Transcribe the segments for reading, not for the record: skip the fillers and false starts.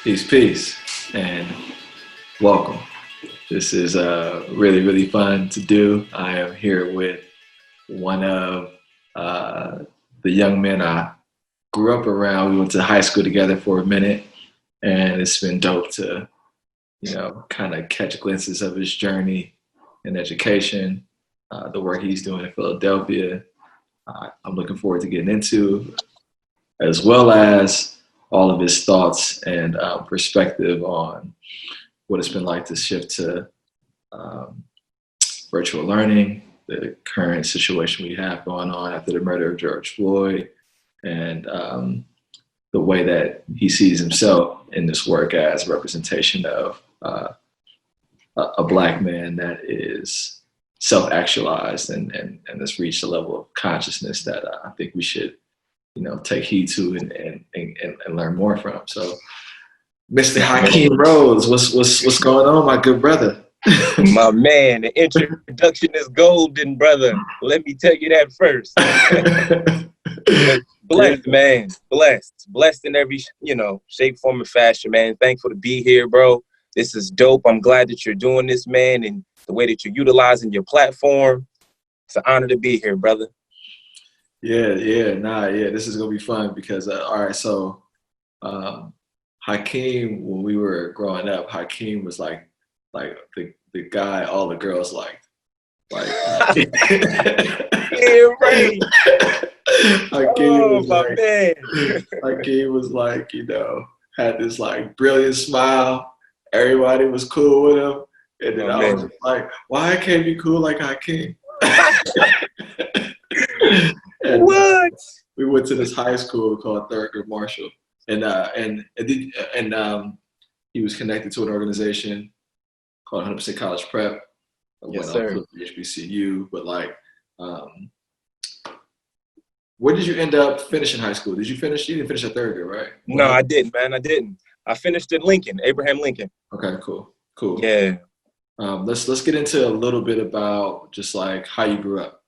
Peace, peace, and welcome. This is really fun to do. I am here with one of uh, the young men I grew up around. We went to high school together for a minute, and it's been dope to, kind of catch glimpses of his journey in education, the work he's doing in Philadelphia. I'm looking forward to getting into, as well as all of his thoughts and perspective on what it's been like to shift to um, virtual learning, the current situation we have going on after the murder of George Floyd, and the way that he sees himself in this work as a representation of a black man that is self-actualized and has reached a level of consciousness that I think we should, take heed to and learn more from. So, Mr. Hakim Rhodes, what's going on, my good brother? My man, the introduction is golden, brother. Let me tell you that first. Blessed, man. Blessed in every, shape, form, and fashion, man. Thankful to be here, bro. This is dope. I'm glad that you're doing this, man, and the way that you're utilizing your platform. It's an honor to be here, brother. Yeah. This is gonna be fun because all right, so Hakim, when we were growing up, Hakim was like the guy all the girls liked. Yeah, right. Hakim was like, had this like brilliant smile. Everybody was cool with him. And then I was just like, why I can't be cool like Hakim? And, what? We went to this high school called Thurgood Marshall, and he was connected to an organization called 100% College Prep. Yes, sir. HBCU, but where did you end up finishing high school? Did you finish? You didn't finish at Thurgood, right? No, I didn't, man. I didn't. I finished in Lincoln, Abraham Lincoln. Okay, cool. Yeah. Let's get into a little bit about just like how you grew up.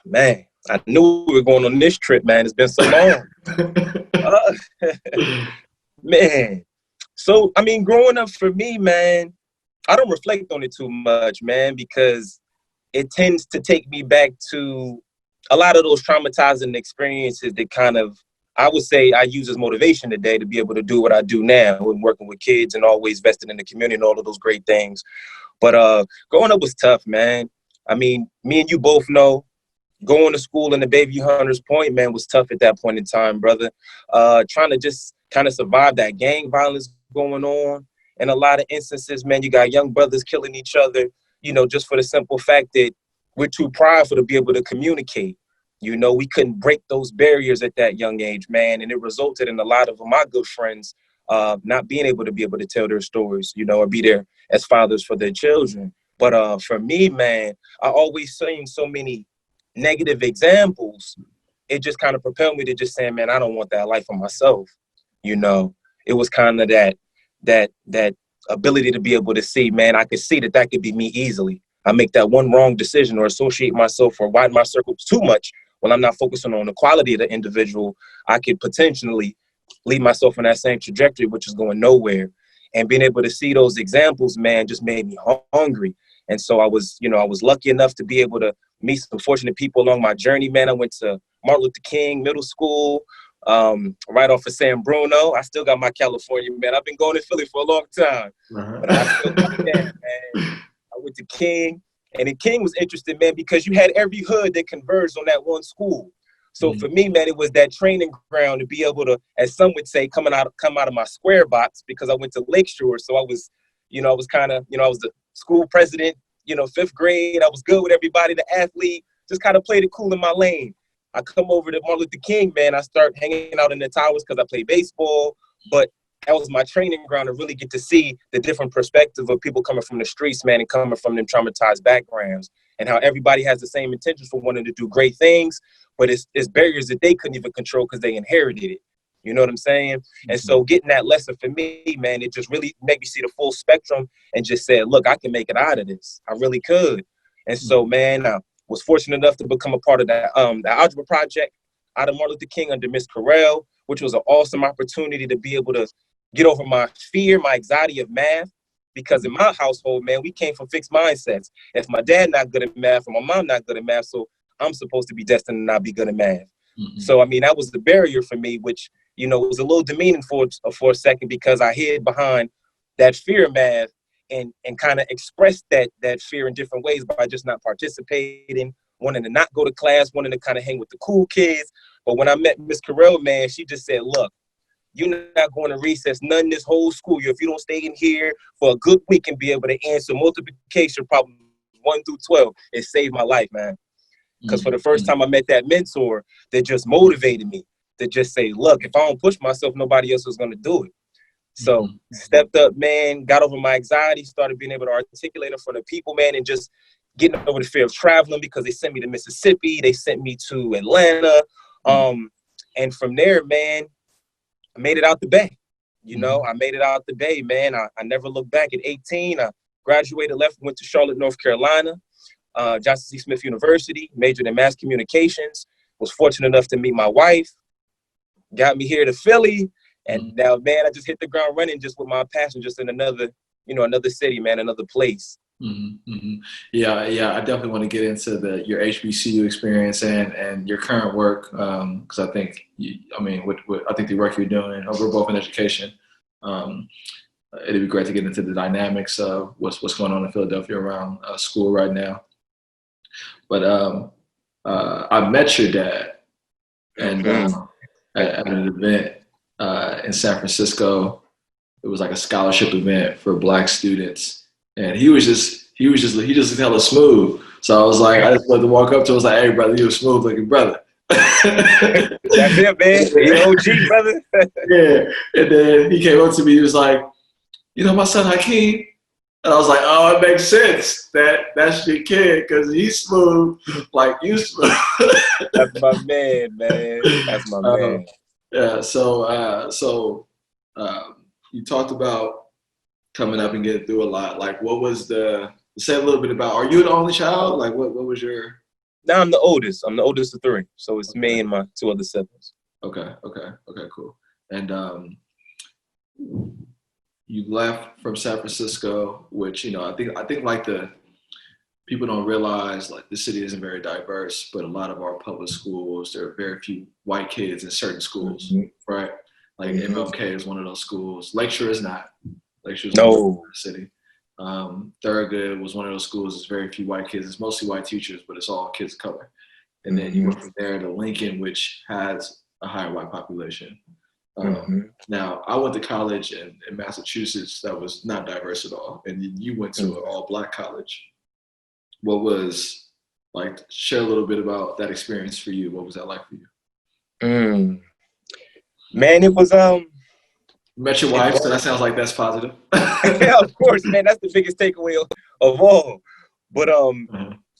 Man, I knew we were going on this trip, man. It's been so long. Man. So, I mean, growing up for me, man, I don't reflect on it too much, man, because it tends to take me back to a lot of those traumatizing experiences that kind of, I would say I use as motivation today to be able to do what I do now and working with kids and always vested in the community and all of those great things. But growing up was tough, man. I mean, me and you both know going to school in the Baby Hunters Point, man, was tough at that point in time, brother. Trying to just kind of survive that gang violence going on. In a lot of instances, man, you got young brothers killing each other, just for the simple fact that we're too prideful to be able to communicate. We couldn't break those barriers at that young age, man. And it resulted in a lot of my good friends not being able to tell their stories, or be there as fathers for their children. But for me, man, I always seen so many negative examples. It just kind of propelled me to just saying, man, I don't want that life for myself. It was kind of that ability to be able to see, man, I could see that could be me easily. I make that one wrong decision or associate myself or widen my circles too much when I'm not focusing on the quality of the individual. I could potentially leave myself on that same trajectory, which is going nowhere. And being able to see those examples, man, just made me hungry. And so I was lucky enough to be able to meet some fortunate people along my journey, man. I went to Martin Luther King Middle School, right off of San Bruno. I still got my California, man. I've been going to Philly for a long time. But I still got that, man. I went to King, and in King was interesting, man, because you had every hood that converged on that one school. So for me, man, it was that training ground to be able to, as some would say, come out of my square box, because I went to Lakeshore. So I was, I was kind of, I was the school president, 5th grade. I was good with everybody, the athlete, just kind of played it cool in my lane. I come over to Martin Luther King, man. I start hanging out in the towers because I play baseball, but that was my training ground to really get to see the different perspective of people coming from the streets, man, and coming from them traumatized backgrounds, and how everybody has the same intentions for wanting to do great things, but it's barriers that they couldn't even control because they inherited it. You know what I'm saying? And so getting that lesson for me, man, it just really made me see the full spectrum and just said, look, I can make it out of this. I really could. And so, man, I was fortunate enough to become a part of that the algebra project out of Martin Luther King under Miss Carell. which was an awesome opportunity to be able to get over my fear, my anxiety of math. Because in my household, man, we came from fixed mindsets. If my dad not good at math or my mom not good at math, so I'm supposed to be destined to not be good at math. So, I mean, that was the barrier for me, which, you know, was a little demeaning for a second, because I hid behind that fear of math and kind of expressed that fear in different ways by just not participating, wanting to not go to class, wanting to kind of hang with the cool kids. But when I met Miss Carell, man, she just said, look, you're not going to recess none this whole school year if you don't stay in here for a good week and be able to answer multiplication problems 1 through 12. It saved my life, man. Because for the first time I met that mentor that just motivated me, to just say, look, if I don't push myself, nobody else is going to do it. So stepped up, man, got over my anxiety, started being able to articulate in front of people, man, and just getting over the fear of traveling, because they sent me to Mississippi. They sent me to Atlanta. And from there, man, I made it out the Bay. You know, I made it out the Bay, man. I never looked back. At 18, I graduated, went to Charlotte, North Carolina, Johnson C. Smith University, majored in mass communications, was fortunate enough to meet my wife, got me here to Philly. And now, man, I just hit the ground running just with my passion, just in another city, man, another place. Yeah, I definitely want to get into your HBCU experience and your current work, because I think, I think the work you're doing, we're both in education. It'd be great to get into the dynamics of what's going on in Philadelphia around school right now. But I met your dad, and at an event in San Francisco. It was like a scholarship event for Black students. And he just hella smooth. So I was like, I just wanted to walk up to him. I was like, hey, brother, you a smooth looking brother. That's it, man. You OG, brother. Yeah. And then he came up to me. He was like, you know, my son Hakim. And I was like, oh, it makes sense that that's your kid, because he's smooth like you smooth. That's my man, man. That's my man. Yeah. So you talked about coming up and getting through a lot. Like, what was say a little bit about, are you the only child? Like, what was your? Now I'm the oldest. I'm the oldest of 3. So it's me and my 2 other siblings. Okay, cool. And you left from San Francisco, which, you know, I think like people don't realize, like, the city isn't very diverse, but a lot of our public schools, there are very few white kids in certain schools, right? Like MLK is one of those schools. Lakeshore is not. Lakeshore is no city. Thurgood was one of those schools. There's very few white kids. It's mostly white teachers, but it's all kids of color. And then you went from there to Lincoln, which has a higher white population. Now, I went to college in Massachusetts that was not diverse at all. And you went to an all Black college. What was, like, share a little bit about that experience for you. What was that like for you? Man, it was met your wife, so that sounds like that's positive. Yeah, of course, man. That's the biggest takeaway of all. But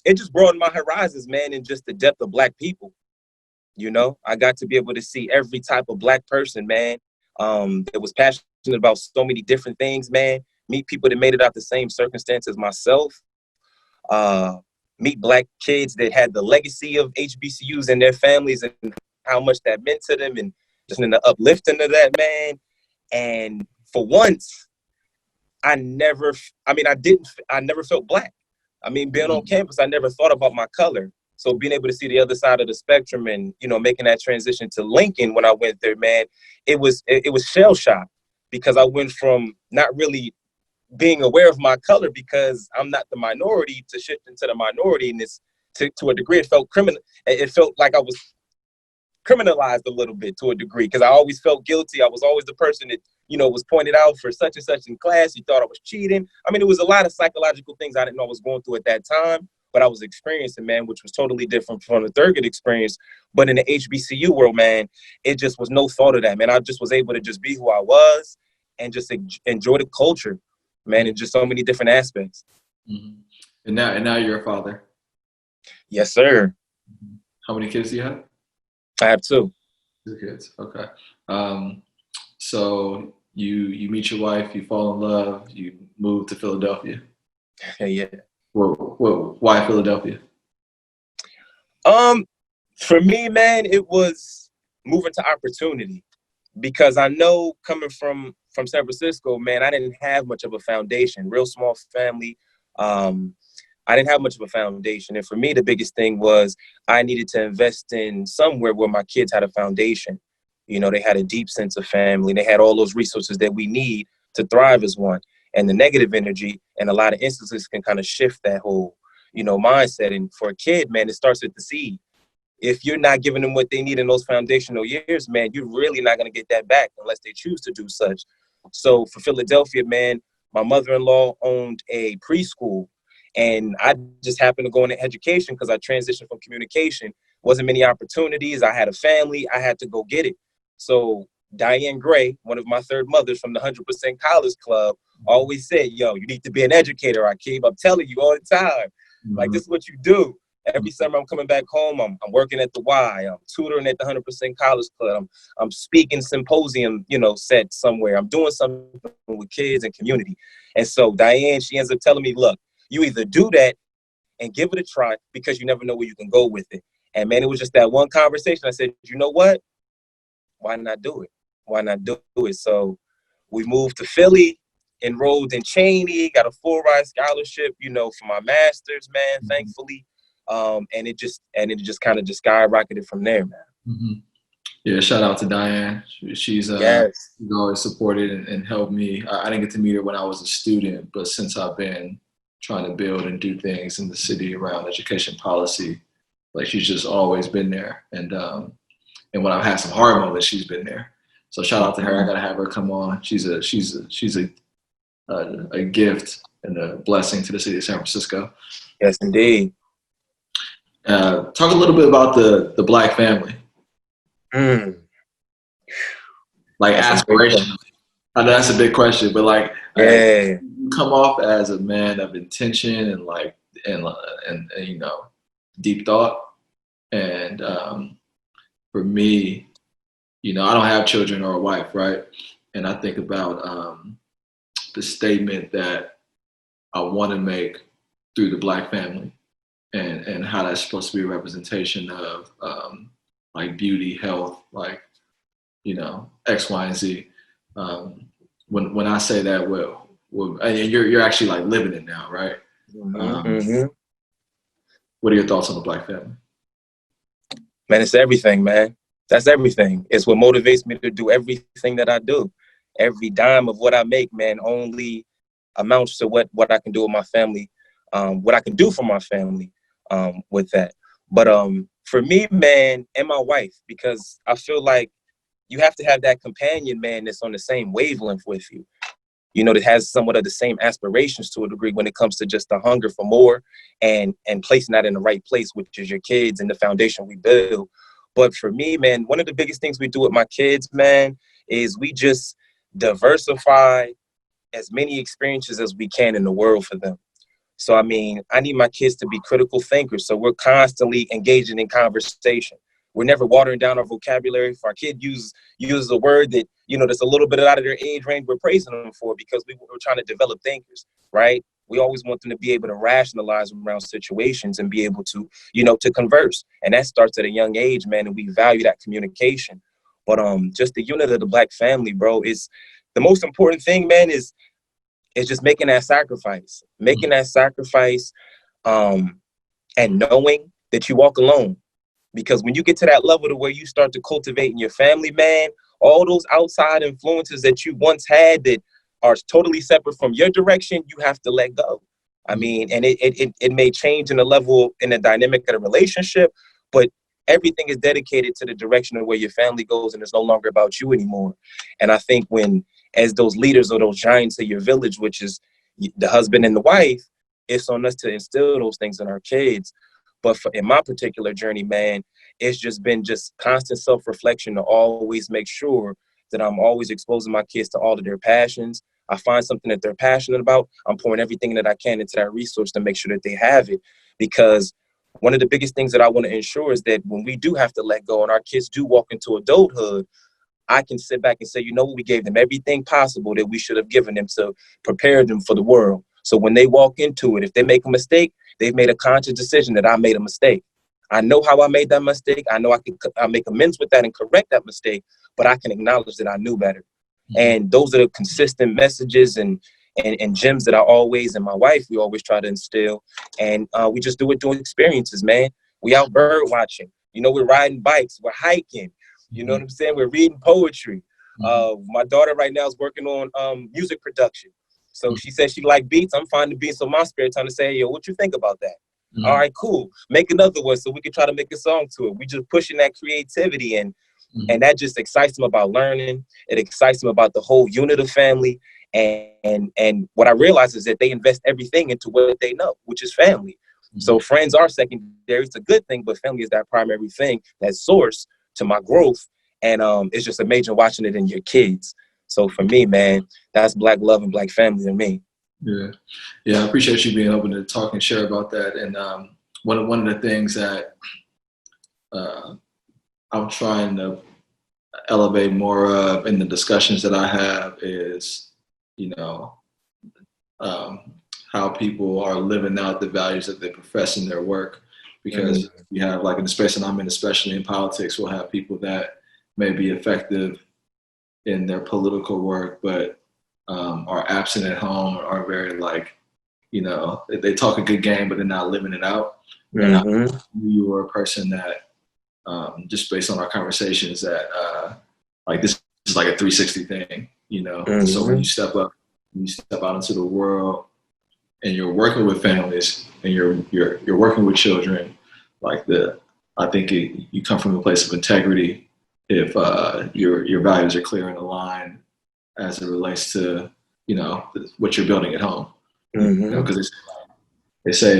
it just broadened my horizons, man, and just the depth of Black people. You know, I got to be able to see every type of Black person, man, that was passionate about so many different things, man. Meet people that made it out the same circumstance as myself. Meet Black kids that had the legacy of HBCUs in their families and how much that meant to them, and just in the uplifting of that, man. And for once, I never felt Black. I mean, being on campus, I never thought about my color. So being able to see the other side of the spectrum and, you know, making that transition to Lincoln when I went there, man, it was shell shock, because I went from not really being aware of my color because I'm not the minority to shifting to the minority. And this, to a degree, it felt criminal. It felt like I was criminalized a little bit to a degree, because I always felt guilty. I was always the person that, you know, was pointed out for such and such in class. He thought I was cheating. I mean, it was a lot of psychological things I didn't know I was going through at that time, but I was experiencing, man, which was totally different from the Thurgood experience. But in the HBCU world, man, it just was no thought of that, man. I just was able to just be who I was and just enjoy the culture, man, in just so many different aspects. And now you're a father. Yes, sir. How many kids do you have? I have 2. 2 kids. Okay. So you meet your wife, you fall in love, you move to Philadelphia. Yeah. Why Philadelphia? For me, man, it was moving to opportunity. because I know coming from San Francisco, man, I didn't have much of a foundation. Real small family. I didn't have much of a foundation. And for me, the biggest thing was I needed to invest in somewhere where my kids had a foundation. You know, they had a deep sense of family. They had all those resources that we need to thrive as one. And the negative energy in a lot of instances can kind of shift that whole, mindset. And for a kid, man, it starts at the seed. If you're not giving them what they need in those foundational years, man, you're really not going to get that back unless they choose to do such. So for Philadelphia, man, my mother-in-law owned a preschool, and I just happened to go into education because I transitioned from communication. Wasn't many opportunities. I had a family. I had to go get it. So Diane Gray, one of my third mothers from the 100% College Club, always said, yo, you need to be an educator, Hakim. I'm telling you all the time. Like, this is what you do. Every summer I'm coming back home, I'm working at the Y, I'm tutoring at the 100% College Club, I'm speaking symposium, set somewhere. I'm doing something with kids and community. And so Diane, she ends up telling me, look, you either do that and give it a try because you never know where you can go with it. And man, it was just that one conversation. I said, you know what? Why not do it? Why not do it? So we moved to Philly, enrolled in Cheney, got a full ride scholarship, for my master's, man, thankfully. And it just kind of just skyrocketed from there, man. Mm-hmm. Yeah, shout out to Diane. She's Yes. always supported and helped me. I didn't get to meet her when I was a student, but since I've been trying to build and do things in the city around education policy, like she's just always been there. And when I've had some hard moments, she's been there. So shout out to her. I gotta have her come on. She's a gift and a blessing to the city of San Francisco. Yes, indeed. Talk a little bit about the Black family. Like aspirations. I know that's a big question, but you come off as a man of intention and deep thought. And for me, I don't have children or a wife, right? And I think about the statement that I want to make through the Black family, and how that's supposed to be a representation of beauty, health, X, Y, and Z. When I say that, and you're actually living it now, right? What are your thoughts on the Black family? Man, it's everything, man. That's everything. It's what motivates me to do everything that I do. Every dime of what I make, man, only amounts to what I can do with my family, what I can do for my family with that. But for me, man, and my wife, because I feel like you have to have that companion, man, that's on the same wavelength with you. That has somewhat of the same aspirations to a degree when it comes to just the hunger for more and placing that in the right place, which is your kids and the foundation we build. But for me, man, one of the biggest things we do with my kids, man, is we just diversify as many experiences as we can in the world for them. So, I mean, I need my kids to be critical thinkers. So we're constantly engaging in conversation. We're never watering down our vocabulary. If our kid uses a word that, that's a little bit out of their age range, we're praising them for because we're trying to develop thinkers, right? We always want them to be able to rationalize around situations and be able to, to converse. And that starts at a young age, man, and we value that communication. But just the unit of the Black family, bro, is the most important thing, man, is just making that sacrifice, and knowing that you walk alone. Because when you get to that level to where you start to cultivate in your family, man, all those outside influences that you once had that are totally separate from your direction, you have to let go. I mean, and it may change in the level, in the dynamic of the relationship, but everything is dedicated to the direction of where your family goes, and it's no longer about you anymore. And I think as those leaders or those giants of your village, which is the husband and the wife, it's on us to instill those things in our kids. But in my particular journey, man, it's just been constant self-reflection to always make sure that I'm always exposing my kids to all of their passions. I find something that they're passionate about. I'm pouring everything that I can into that resource to make sure that they have it. Because one of the biggest things that I want to ensure is that when we do have to let go and our kids do walk into adulthood, I can sit back and say, we gave them everything possible that we should have given them to prepare them for the world. So when they walk into it, if they make a mistake, they've made a conscious decision that I made a mistake. I know how I made that mistake. I know I make amends with that and correct that mistake, but I can acknowledge that I knew better. And those are the consistent messages and gems that I always, and my wife, we always try to instill. And we just do it through experiences, man. We out bird watching. You know, we're riding bikes. We're hiking. You know what I'm saying? We're reading poetry. My daughter right now is working on music production. So she says she like beats. I'm finding beats on my spare time to say, yo, what you think about that? All right, cool. Make another one so we can try to make a song to it. We just pushing that creativity, and that just excites them about learning. It excites them about the whole unit of family. And what I realize is that they invest everything into what they know, which is family. So friends are secondary. It's a good thing, but family is that primary thing, that source to my growth. And it's just amazing watching it in your kids. So for me, man, that's Black love and Black family to me. Yeah, I appreciate you being able to talk and share about that. And one of the things that I'm trying to elevate more of in the discussions that I have is, you know, how people are living out the values that they profess in their work. Because you have, like in the space that I'm in, especially in politics, we'll have people that may be effective in their political work, but are absent at home, or are very like, you know, they talk a good game, but they're not living it out. And I knew you were a person that, just based on our conversations, that like this is like a 360 thing, you know. So when you step up, when you step out into the world, and you're working with families, and you're working with children, like I think you come from a place of integrity if your values are clear and aligned as it relates to, you know, what you're building at home. You know, because they say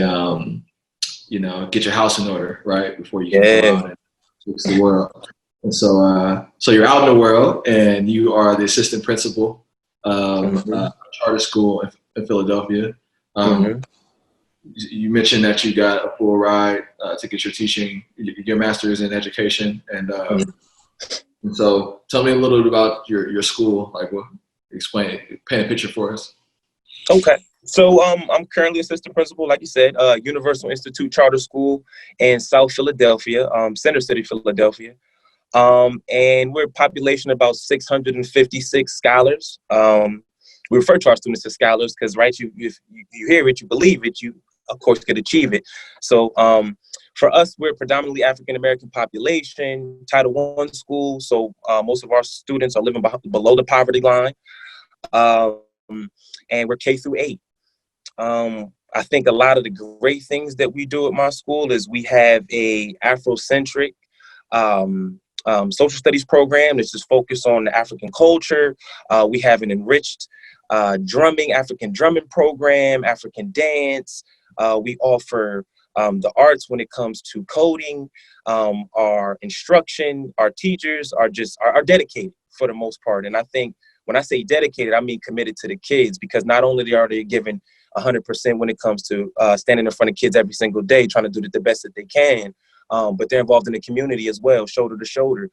you know, get your house in order, right, before you can go out and fix the world. And so so you're out in the world, and you are the assistant principal of a charter school in Philadelphia. You mentioned that you got a full ride to get your master's in education, and so tell me a little bit about your school. Like, what? Paint a picture for us. Okay. So I'm currently assistant principal, like you said, Universal Institute Charter School in South Philadelphia, Center City, Philadelphia. And we're a population of about 656 scholars. We refer to our students as scholars because, right, you hear it, you believe it, you, of course, could achieve it. So for us, we're predominantly African-American population, Title I school. So most of our students are living below the poverty line. And we're K through 8. I think a lot of the great things that we do at my school is we have a Afrocentric social studies program that's just focused on the African culture. We have an enriched African drumming program, African dance. We offer the arts when it comes to coding. Our instruction, our teachers are dedicated for the most part. And I think when I say dedicated, I mean committed to the kids, because not only are they given 100% when it comes to standing in front of kids every single day, trying to do the best that they can, but they're involved in the community as well, shoulder to shoulder.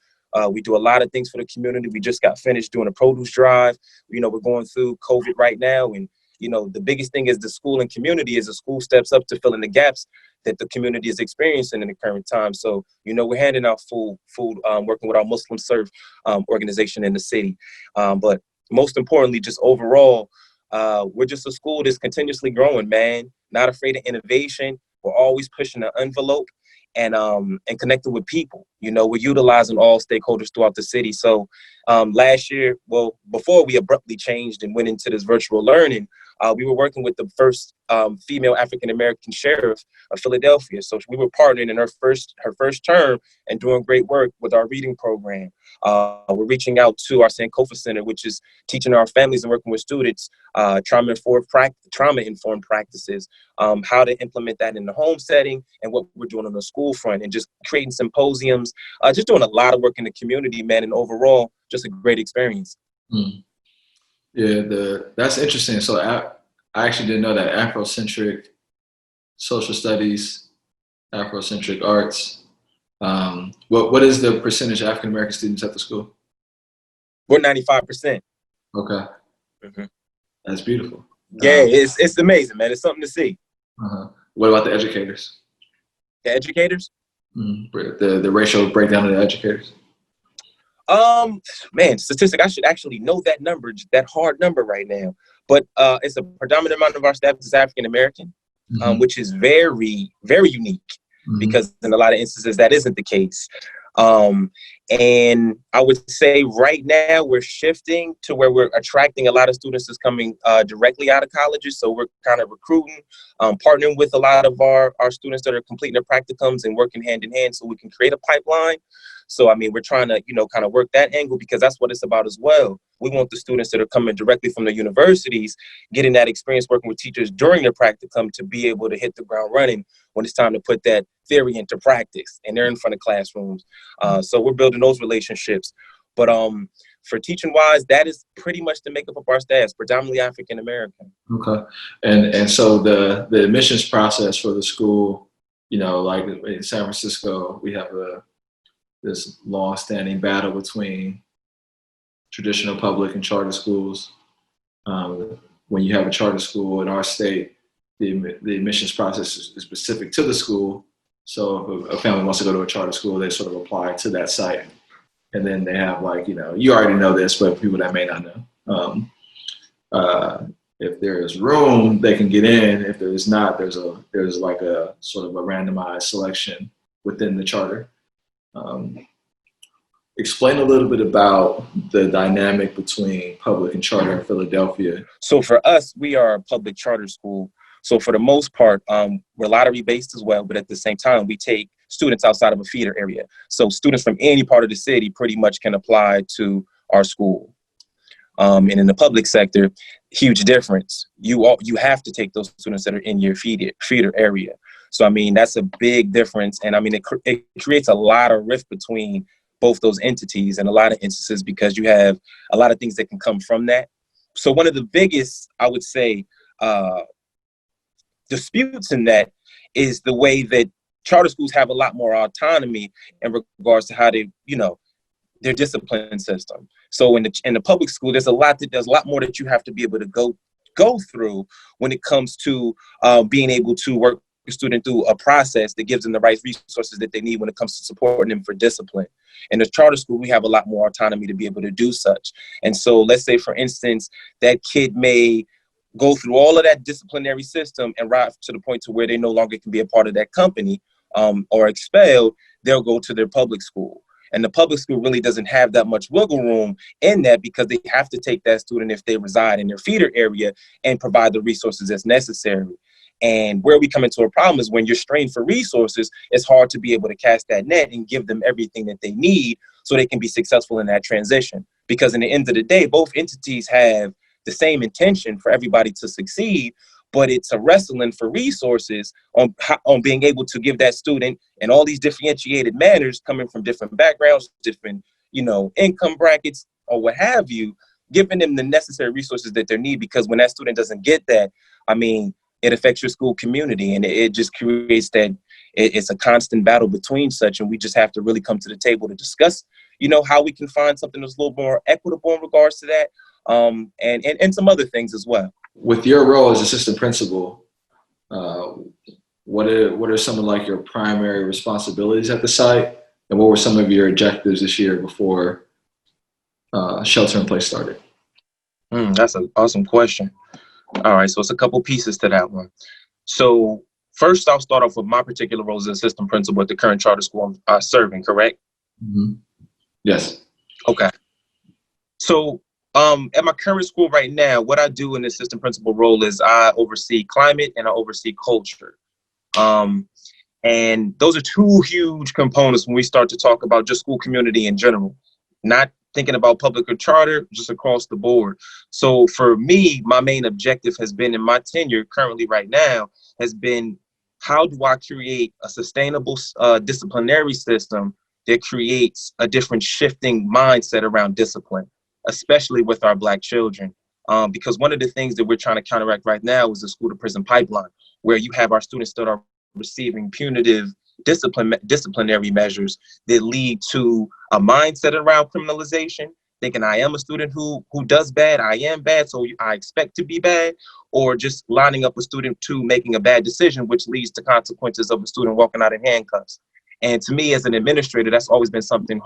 We do a lot of things for the community. We just got finished doing a produce drive. You know, we're going through COVID right now. And, you know, the biggest thing is the school and community, as the school steps up to fill in the gaps that the community is experiencing in the current time. So, you know, we're handing out food, working with our Muslim Serve organization in the city. But most importantly, just overall, we're just a school that's continuously growing, man. Not afraid of innovation. We're always pushing the envelope and connecting with people. You know, we're utilizing all stakeholders throughout the city. So last year, well, before we abruptly changed and went into this virtual learning, we were working with the first female African-American sheriff of Philadelphia. So we were partnering in her first term and doing great work with our reading program. We're reaching out to our Sankofa Center, which is teaching our families and working with students trauma-informed practices, how to implement that in the home setting, and what we're doing on the school front, and just creating symposiums, just doing a lot of work in the community, man, and overall, just a great experience. Yeah, that's interesting. So I actually didn't know that Afrocentric social studies, Afrocentric arts. What is the percentage of African American students at the school? We're 95%. Okay, that's beautiful. Yeah, it's amazing, man. It's something to see. What about the educators? The educators? The racial breakdown of the educators. Man, statistic, I should actually know that number, that hard number right now. But it's a predominant amount of our staff is African American, Mm-hmm. which is very, very unique Mm-hmm. because in a lot of instances that isn't the case. And I would say right now we're shifting to where we're attracting a lot of students that's coming directly out of colleges. So we're kind of recruiting, partnering with a lot of our students that are completing their practicums and working hand in hand so we can create a pipeline. So, I mean, we're trying to, kind of work that angle because that's what it's about as well. We want the students that are coming directly from the universities, getting that experience working with teachers during their practicum to be able to hit the ground running when it's time to put that theory into practice and they're in front of classrooms. So we're building those relationships. But for teaching wise, that is pretty much the makeup of our staff, predominantly African American. Okay. And so the admissions process for the school, like in San Francisco, we have this long-standing battle between traditional public and charter schools. When you have a charter school in our state, the admissions process is specific to the school. So if a family wants to go to a charter school, they sort of apply to that site. And then they have you already know this, but people that may not know. If there's room, they can get in. If there's not, there's like a sort of a randomized selection within the charter. Explain a little bit about the dynamic between public and charter in Philadelphia. So for us, we are a public charter school. So for the most part, we're lottery based as well, but at the same time, we take students outside of a feeder area. So students from any part of the city pretty much can apply to our school. And in the public sector, huge difference. You have to take those students that are in your feeder area. So, I mean, that's a big difference. And I mean, it creates a lot of rift between both those entities in a lot of instances because you have a lot of things that can come from that. So one of the biggest, I would say, disputes in that is the way that charter schools have a lot more autonomy in regards to how they, their discipline system. So in the public school, there's a lot more that you have to be able to go through when it comes to being able to work a student through a process that gives them the right resources that they need when it comes to supporting them for discipline. In the charter school, we have a lot more autonomy to be able to do such. And so let's say, for instance, that kid may go through all of that disciplinary system and rise to the point to where they no longer can be a part of that company or expelled, they'll go to their public school. And the public school really doesn't have that much wiggle room in that because they have to take that student if they reside in their feeder area and provide the resources that's necessary. And where we come into a problem is when you're strained for resources, it's hard to be able to cast that net and give them everything that they need so they can be successful in that transition. Because in the end of the day, both entities have the same intention for everybody to succeed, but it's a wrestling for resources on being able to give that student in all these differentiated manners coming from different backgrounds, different, income brackets or what have you, giving them the necessary resources that they need. Because when that student doesn't get that, I mean, it affects your school community and it just creates that it's a constant battle between such. And we just have to really come to the table to discuss, how we can find something that's a little more equitable in regards to that. And some other things as well. With your role as assistant principal, what are some of like your primary responsibilities at the site, and what were some of your objectives this year before shelter in place started? That's an awesome question. All right, so it's a couple pieces to that one. So first, I'll start off with my particular role as assistant principal at the current charter school I'm serving. Correct? Mm-hmm. Yes. Okay. So at my current school right now, what I do in the assistant principal role is I oversee climate and I oversee culture. And those are two huge components when we start to talk about just school community in general, not thinking about public or charter, just across the board. So for me, my main objective has been in my tenure currently right now has been how do I create a sustainable disciplinary system that creates a different shifting mindset around discipline, especially with our Black children. Because one of the things that we're trying to counteract right now is the school to prison pipeline, where you have our students that are receiving punitive disciplinary measures that lead to a mindset around criminalization, thinking I am a student who does bad, I am bad, so I expect to be bad, or just lining up a student to making a bad decision, which leads to consequences of a student walking out in handcuffs. And to me, as an administrator, that's always been something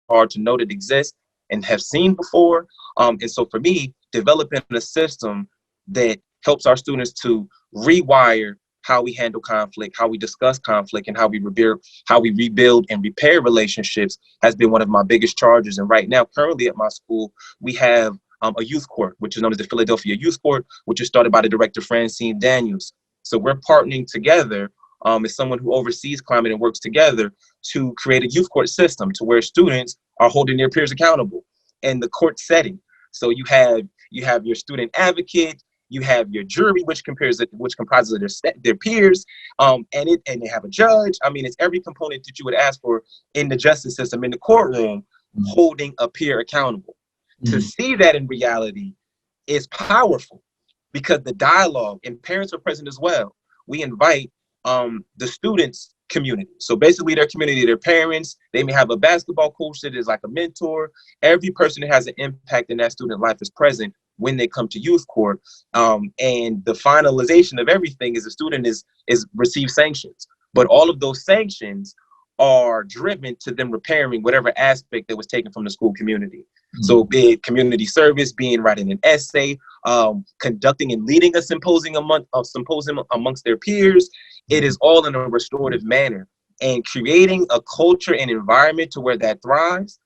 hard to know that exists and have seen before. And so for me, developing a system that helps our students to rewire how we handle conflict, how we discuss conflict, and how we rebuild and repair relationships has been one of my biggest charges. And right now, currently at my school, we have a youth court, which is known as the Philadelphia Youth Court, which is started by the director Francine Daniels. So we're partnering together as someone who oversees climate and works together to create a youth court system to where students are holding their peers accountable in the court setting. So you have your student advocate, you have your jury, which comprises of their peers, and they have a judge. I mean, it's every component that you would ask for in the justice system, in the courtroom, holding a peer accountable. To see that in reality is powerful because the dialogue, and parents are present as well. We invite the students' community. So basically their community, their parents, they may have a basketball coach that is like a mentor. Every person that has an impact in that student life is present when they come to youth court. And the finalization of everything is the student is receives sanctions. But all of those sanctions are driven to them repairing whatever aspect that was taken from the school community. So be it community service, being writing an essay, conducting and leading a symposium amongst their peers. It is all in a restorative manner. And creating a culture and environment to where that thrives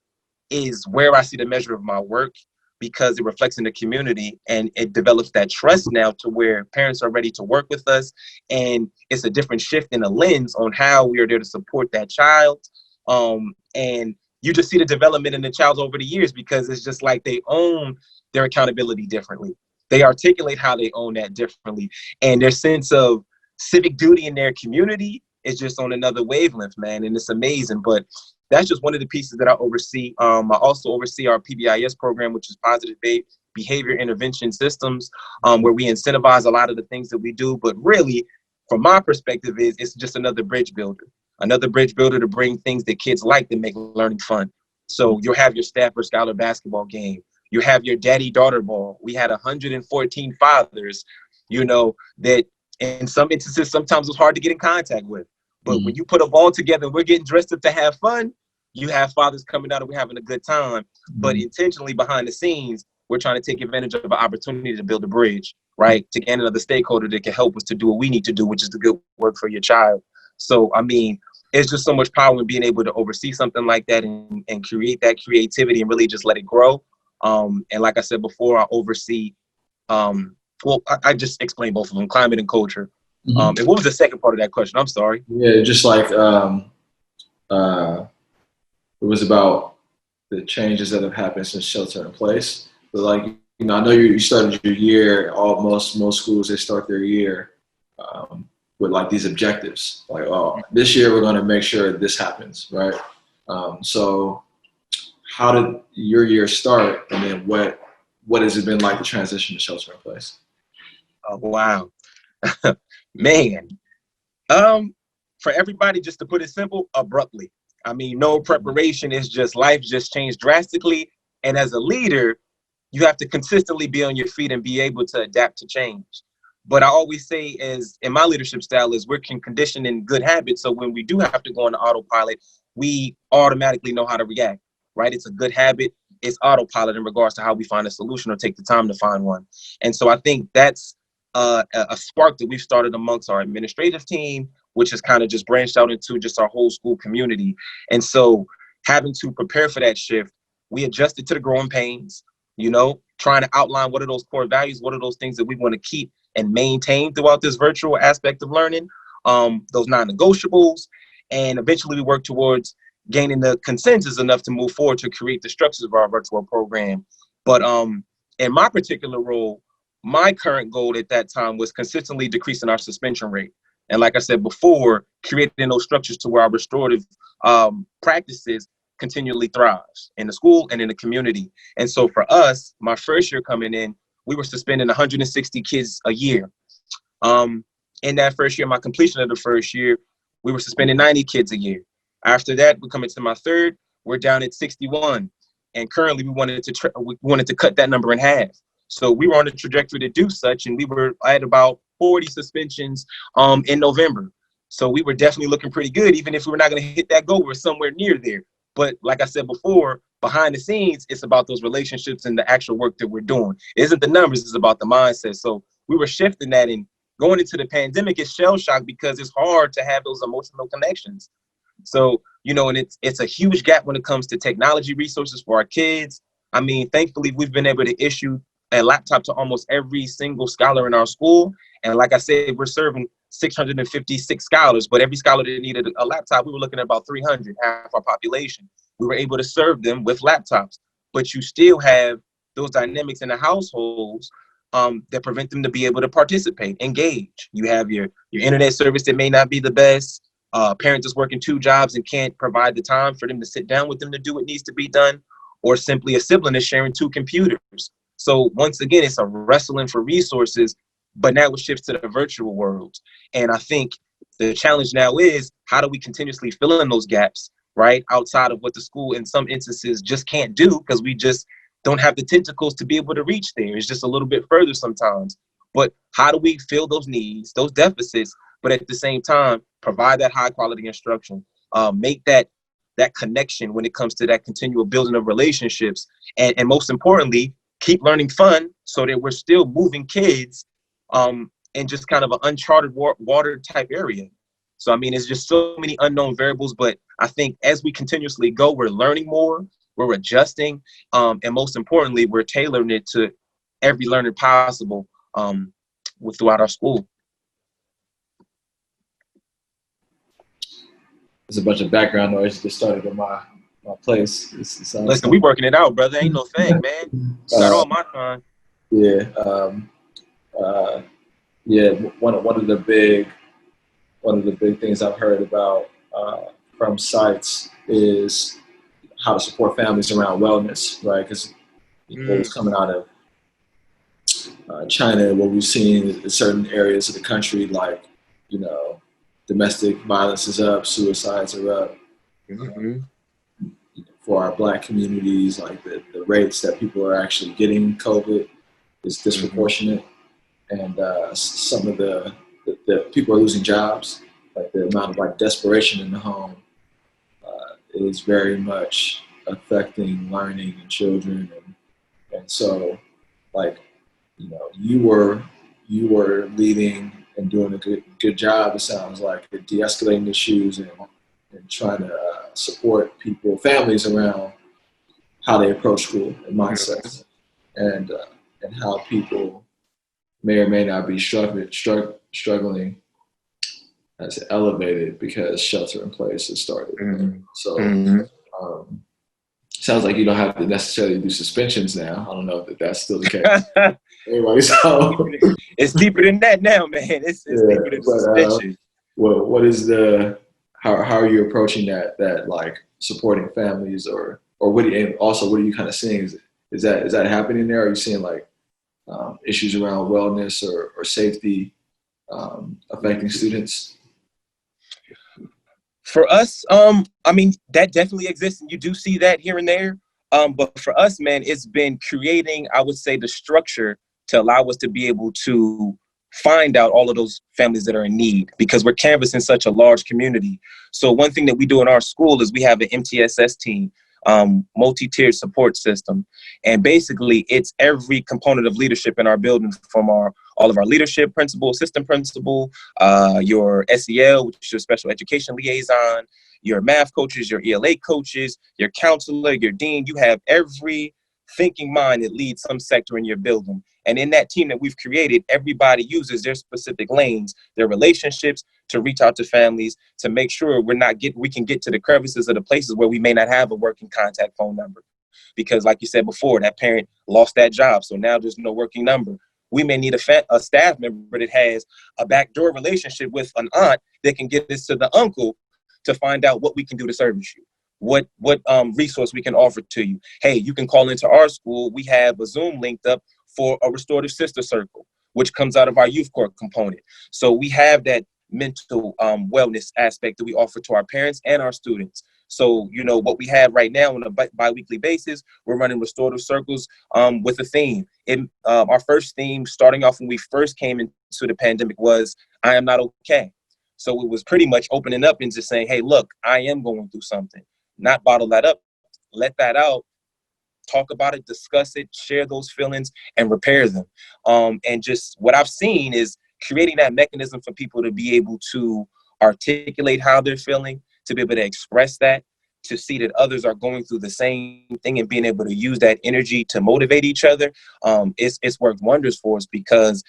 is where I see the measure of my work, because it reflects in the community and it develops that trust now to where parents are ready to work with us. And it's a different shift in a lens on how we are there to support that child. And you just see the development in the child over the years, because it's just like they own their accountability differently. They articulate how they own that differently. And their sense of civic duty in their community is just on another wavelength, man. And it's amazing. But that's just one of the pieces that I oversee. I also oversee our PBIS program, which is Positive Behavior Intervention Systems, where we incentivize a lot of the things that we do. But really, from my perspective, it's just another bridge builder to bring things that kids like that make learning fun. So you'll have your Stafford Scholar basketball game. You have your daddy-daughter ball. We had 114 fathers, that in some instances, sometimes it was hard to get in contact with. But when you put a ball together and we're getting dressed up to have fun, you have fathers coming out and we're having a good time. But intentionally behind the scenes, we're trying to take advantage of an opportunity to build a bridge, right? To gain another stakeholder that can help us to do what we need to do, which is the good work for your child. So, I mean, it's just so much power in being able to oversee something like that and create that creativity and really just let it grow. And like I said before, I oversee, I just explained both of them, climate and culture. And what was the second part of that question? I'm sorry. Yeah, just like it was about the changes that have happened since shelter in place. But like, I know you started your year. Most schools, they start their year with like these objectives. Like, oh, this year we're going to make sure this happens, right? So, how did your year start, and then what has it been like to transition to shelter in place? Oh, wow. Man, for everybody, just to put it simple, abruptly. I mean, no preparation. Is just life just changed drastically. And as a leader, you have to consistently be on your feet and be able to adapt to change. But I always say, is in my leadership style, is we're conditioned in good habits. So when we do have to go on autopilot, we automatically know how to react, right? It's a good habit. It's autopilot in regards to how we find a solution or take the time to find one. And so I think that's a spark that we've started amongst our administrative team, which has kind of just branched out into just our whole school community. And so having to prepare for that shift, we adjusted to the growing pains, trying to outline what are those core values, what are those things that we want to keep and maintain throughout this virtual aspect of learning, those non-negotiables. And eventually we work towards gaining the consensus enough to move forward to create the structures of our virtual program. But in my particular role, my current goal at that time was consistently decreasing our suspension rate. And like I said before, creating those structures to where our restorative practices continually thrives in the school and in the community. And so for us, my first year coming in, we were suspending 160 kids a year. In that first year, my completion of the first year, we were suspending 90 kids a year. After that, we come into my third, we're down at 61. And currently we wanted to cut that number in half. So we were on a trajectory to do such, and we were at about 40 suspensions in November. So we were definitely looking pretty good. Even if we were not going to hit that goal, we're somewhere near there. But like I said before, behind the scenes, it's about those relationships and the actual work that we're doing. It isn't the numbers, it's about the mindset. So we were shifting that, and going into the pandemic, it's shell shock because it's hard to have those emotional connections. So, and it's a huge gap when it comes to technology resources for our kids. I mean, thankfully, we've been able to issue a laptop to almost every single scholar in our school. And like I said, we're serving 656 scholars, but every scholar that needed a laptop, we were looking at about 300, half our population. We were able to serve them with laptops, but you still have those dynamics in the households that prevent them to be able to participate, engage. You have your internet service that may not be the best. Parents is working 2 jobs and can't provide the time for them to sit down with them to do what needs to be done, or simply a sibling is sharing 2 computers. So once again, it's a wrestling for resources, but now it shifts to the virtual world. And I think the challenge now is, how do we continuously fill in those gaps, right? Outside of what the school in some instances just can't do, because we just don't have the tentacles to be able to reach there. It's just a little bit further sometimes. But how do we fill those needs, those deficits, but at the same time, provide that high quality instruction, make that connection when it comes to that continual building of relationships, and most importantly, keep learning fun so that we're still moving kids in just kind of an uncharted water type area. So, I mean, it's just so many unknown variables, but I think as we continuously go, we're learning more, we're adjusting, and most importantly, we're tailoring it to every learner possible throughout our school. There's a bunch of background noise that started in my place. Listen, we working it out, brother. Ain't no thing, man. Got all my time. Yeah. Yeah. One of the big things I've heard about from sites is how to support families around wellness, right? Because what was coming out of China, what we've seen in certain areas of the country, like, domestic violence is up, suicides are up. For our Black communities, like the rates that people are actually getting COVID is disproportionate. And some of the people are losing jobs, like the amount of like desperation in the home is very much affecting learning and children. And so, like, you were leading and doing a good job, it sounds like, at de-escalating issues and trying to support families around how they approach school and mindsets, and how people may or may not be struggling as elevated because shelter in place has started. So sounds like you don't have to necessarily do suspensions now. I don't know if that's still the case. Anyway, so it's deeper than that now, man. It's deeper than suspension. What is how are you approaching that like supporting families, or what do you kind of seeing? Is that happening there? Are you seeing like issues around wellness or safety affecting students? For us, I mean, that definitely exists. You do see that here and there. But for us, man, it's been creating, I would say, the structure to allow us to be able to find out all of those families that are in need, because we're canvassing such a large community. So one thing that we do in our school is we have an MTSS team, multi-tiered support system. And basically, it's every component of leadership in our building, from all of our leadership principal, assistant principal, your SEL, which is your special education liaison, your math coaches, your ELA coaches, your counselor, your dean. You have every thinking mind that leads some sector in your building. And in that team that we've created, everybody uses their specific lanes, their relationships, to reach out to families, to make sure we can get to the crevices of the places where we may not have a working contact phone number. Because like you said before, that parent lost that job, so now there's no working number. We may need a staff member that has a backdoor relationship with an aunt that can get this to the uncle to find out what we can do to service you, what resource we can offer to you. Hey, you can call into our school. We have a Zoom linked up for a restorative sister circle, which comes out of our youth court component. So we have that mental wellness aspect that we offer to our parents and our students. So, what we have right now on a bi-weekly basis, we're running restorative circles with a theme. Our first theme, starting off when we first came into the pandemic, was I am not okay. So it was pretty much opening up and just saying, hey, look, I am going through something. Not bottle that up, let that out, talk about it, discuss it, share those feelings, and repair them. And just what I've seen is creating that mechanism for people to be able to articulate how they're feeling, to be able to express that, to see that others are going through the same thing and being able to use that energy to motivate each other. It's worked wonders for us because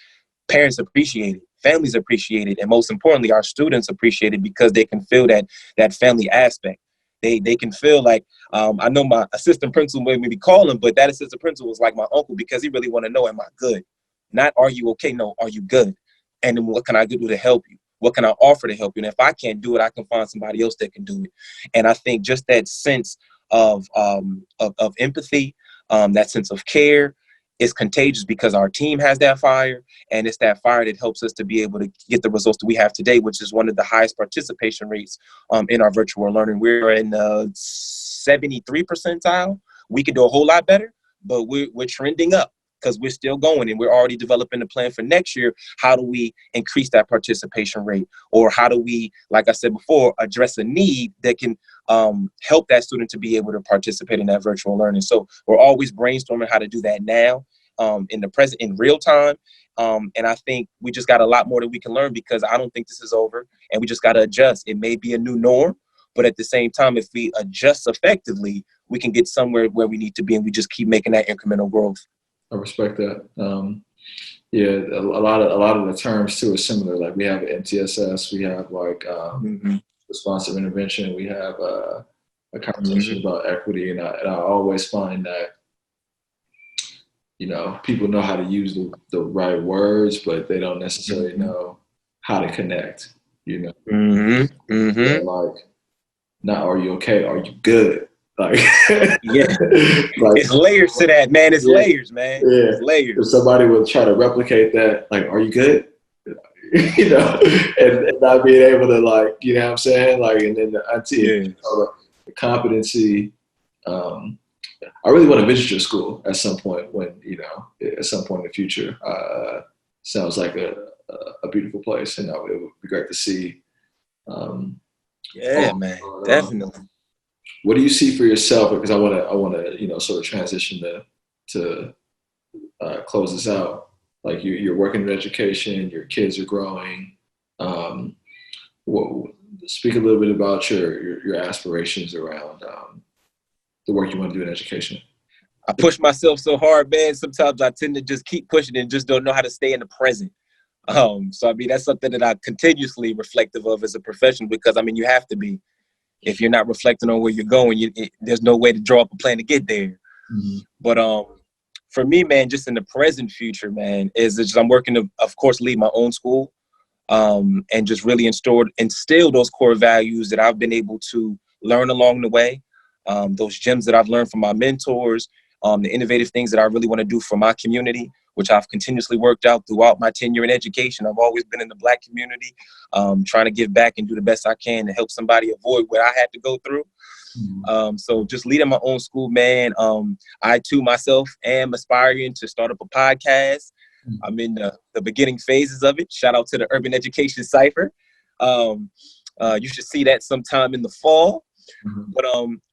parents appreciate it, families appreciate it, and most importantly, our students appreciate it because they can feel that family aspect. They can feel like, I know my assistant principal made me call him, but that assistant principal was like my uncle because he really want to know, am I good? Not, are you okay? No, are you good? And then what can I do to help you? What can I offer to help you? And if I can't do it, I can find somebody else that can do it. And I think just that sense of empathy, that sense of care is contagious because our team has that fire, and it's that fire that helps us to be able to get the results that we have today, which is one of the highest participation rates in our virtual learning. We're in 73 percentile. We could do a whole lot better, but we're trending up because we're still going, and we're already developing a plan for next year. How do we increase that participation rate? Or how do we, like I said before, address a need that can help that student to be able to participate in that virtual learning? So we're always brainstorming how to do that now, in the present, in real time. And I think we just got a lot more that we can learn because I don't think this is over, and we just got to adjust. It may be a new norm, but at the same time, if we adjust effectively, we can get somewhere where we need to be, and we just keep making that incremental growth. I respect that. Yeah, a lot of the terms too are similar. Like we have MTSS, we have like responsive intervention, we have a conversation about equity, and I always find that, you know, people know how to use the right words, but they don't necessarily know how to connect. You know, yeah, like, not are you okay? Are you good? Like, yeah, like, it's layers to that, man. It's layers, man. Yeah. It's layers. If somebody would try to replicate that, like, are you good? You know, and not being able to, like, you know what I'm saying? Like, and then the competency. I really want to visit your school at some point at some point in the future. Sounds like a beautiful place, and it would be great to see. Man, definitely. What do you see for yourself? Because I want to, sort of transition to close this out. Like you're working in education, your kids are growing. Speak a little bit about your aspirations around the work you want to do in education. I push myself so hard, man. Sometimes I tend to just keep pushing and just don't know how to stay in the present. So I mean, that's something that I continuously reflective of as a professional, because I mean, you have to be. If you're not reflecting on where you're going, there's no way to draw up a plan to get there. But for me, man, just in the present future, man, is just I'm working to, of course, lead my own school, and just really instill those core values that I've been able to learn along the way, those gems that I've learned from my mentors, the innovative things that I really want to do for my community, which I've continuously worked out throughout my tenure in education. I've always been in the Black community, trying to give back and do the best I can to help somebody avoid what I had to go through. So just leading my own school, man. I too myself am aspiring to start up a podcast. I'm in the beginning phases of it. Shout out to the Urban Education Cipher. You should see that sometime in the fall. But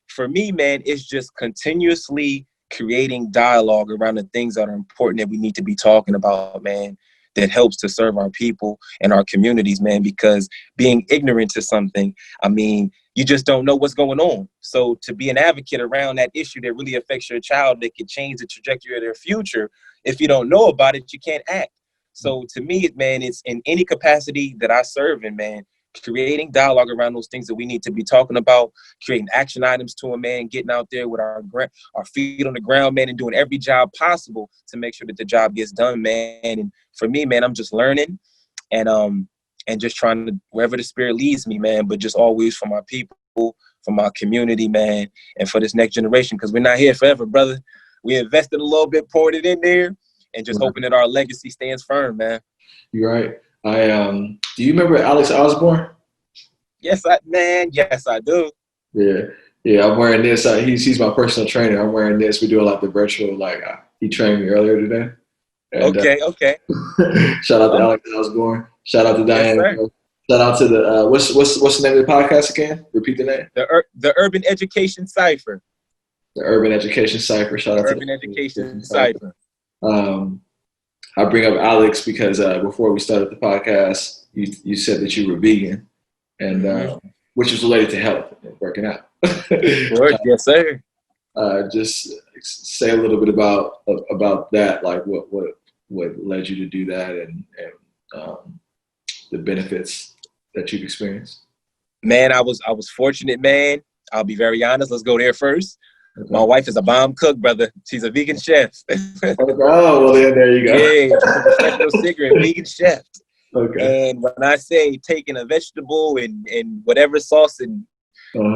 for me, man, it's just continuously creating dialogue around the things that are important that we need to be talking about, man, that helps to serve our people and our communities, man, because being ignorant to something, I mean, you just don't know what's going on. So to be an advocate around that issue that really affects your child, that could change the trajectory of their future, if you don't know about it, you can't act. So to me, man, it's in any capacity that I serve in, man, creating dialogue around those things that we need to be talking about, creating action items to them, man, getting out there with our feet on the ground, man, and doing every job possible to make sure that the job gets done, man. And for me, man, I'm just learning and just trying to, wherever the spirit leads me, man, but just always for my people, for my community, man, and for this next generation, because we're not here forever, brother. We invested a little bit, poured it in there, and just hoping that our legacy stands firm, man. You're right. Do you remember Alex Osborne? Yes, I do. Yeah. I'm wearing this. He's my personal trainer. I'm wearing this. We do a lot of the virtual. He trained me earlier today. And, okay. Shout out to Alex Osborne. Shout out to Diane. Yes, Shout out to the what's the name of the podcast again? Repeat the name. The Urban Education Cipher. The Urban Education Cipher. Shout out to Urban the Education Cipher. Cipher. I bring up Alex because before we started the podcast, you said that you were vegan, and which is related to health and working out. Yes, sir. Just say a little bit about that, like what led you to do that, and the benefits that you've experienced. Man, I was fortunate, man. I'll be very honest. Let's go there first. Okay. My wife is a bomb cook, brother. She's a vegan chef. Oh, well, there you go. Yeah, she's a professional cigarette vegan chef. Okay. And when I say taking a vegetable and whatever sauce, and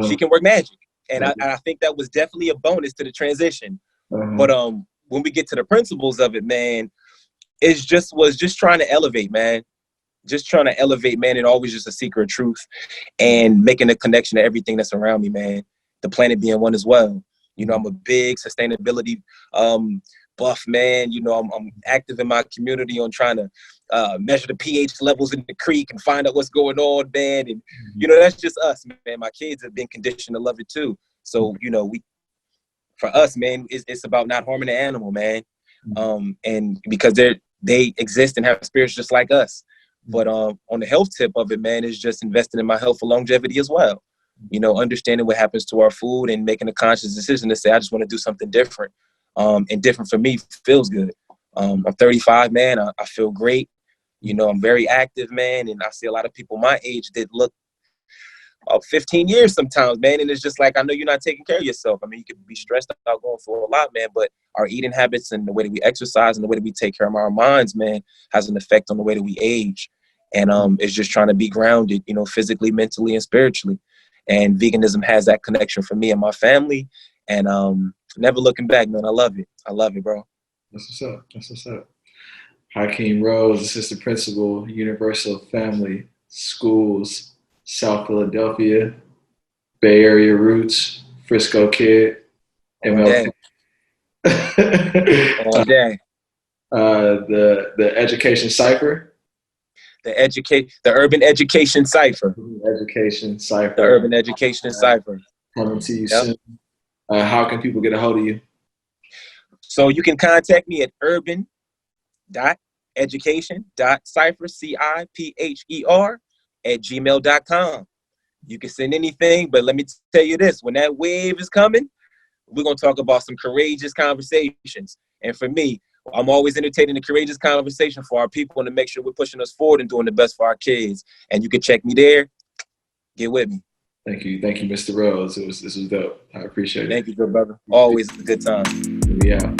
she can work magic. And I think that was definitely a bonus to the transition. But when we get to the principles of it, man, was just trying to elevate, man. Just trying to elevate, man, and always just a seeker of truth and making a connection to everything that's around me, man. The planet being one as well. You know, I'm a big sustainability buff, man. You know, I'm active in my community on trying to measure the pH levels in the creek and find out what's going on, man. And, you know, that's just us, man. My kids have been conditioned to love it too. So, you know, for us, man, it's about not harming the animal, man. And because they exist and have spirits just like us. But on the health tip of it, man, is just investing in my health for longevity as well. You know, understanding what happens to our food and making a conscious decision to say, I just want to do something different. And different for me feels good. I'm 35, man. I feel great. You know, I'm very active, man. And I see a lot of people my age that look 15 years sometimes, man. And it's just like, I know you're not taking care of yourself. I mean, you could be stressed out going through a lot, man, but our eating habits and the way that we exercise and the way that we take care of our minds, man, has an effect on the way that we age. And it's just trying to be grounded, you know, physically, mentally, and spiritually. And veganism has that connection for me and my family. And never looking back, man. I love it. I love it, bro. That's what's up. Hakim Rhodes, assistant principal, Universal Family Schools, South Philadelphia, Bay Area roots, Frisco kid, MLK. All day. The Education Cipher. The Urban Education Cipher. Education Cipher. The Urban Education Cipher. Coming to you soon. How can people get a hold of you? So you can contact me at urban.education.cipher, CIPHER, @gmail.com. You can send anything, but let me tell you this, when that wave is coming, we're going to talk about some courageous conversations. And for me, I'm always entertaining the courageous conversation for our people and to make sure we're pushing us forward and doing the best for our kids. And you can check me there. Get with me. Thank you, Mr. Rhodes. This was dope. I appreciate it. Thank you, good brother. Always a good time. Yeah.